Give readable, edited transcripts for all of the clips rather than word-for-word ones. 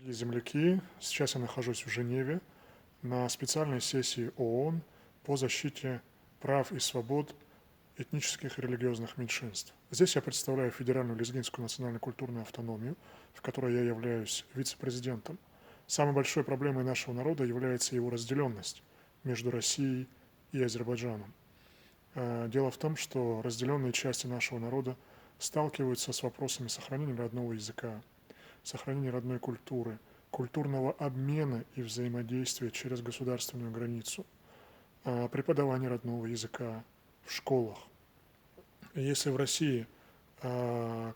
Дорогие земляки, сейчас я нахожусь в Женеве на специальной сессии ООН по защите прав и свобод этнических и религиозных меньшинств. Здесь я представляю Федеральную лезгинскую национально-культурную автономию, в которой я являюсь вице-президентом. Самой большой проблемой нашего народа является его разделенность между Россией и Азербайджаном. Дело в том, что разделенные части нашего народа сталкиваются с вопросами сохранения родного языка, сохранения родной культуры, культурного обмена и взаимодействия через государственную границу, преподавания родного языка в школах. Если в России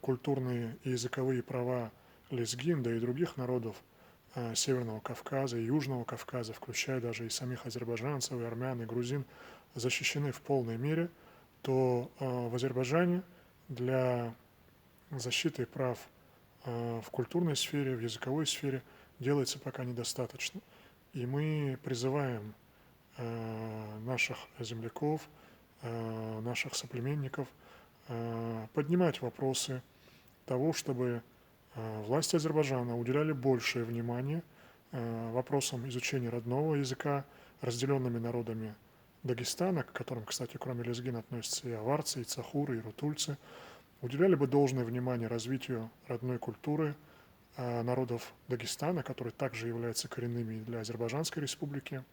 культурные и языковые права лезгин, да и других народов Северного Кавказа и Южного Кавказа, включая даже и самих азербайджанцев, и армян, и грузин, защищены в полной мере, то в Азербайджане для защиты прав в культурной сфере, в языковой сфере делается пока недостаточно. И мы призываем наших земляков, наших соплеменников поднимать вопросы того, чтобы власти Азербайджана уделяли большее внимание вопросам изучения родного языка разделенными народами Дагестана, к которым, кстати, кроме лезгин относятся и аварцы, и цахуры, и рутульцы, уделяли бы должное внимание развитию родной культуры народов Дагестана, которые также являются коренными для Азербайджанской республики,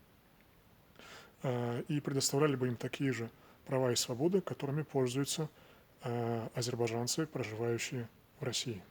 и предоставляли бы им такие же права и свободы, которыми пользуются азербайджанцы, проживающие в России.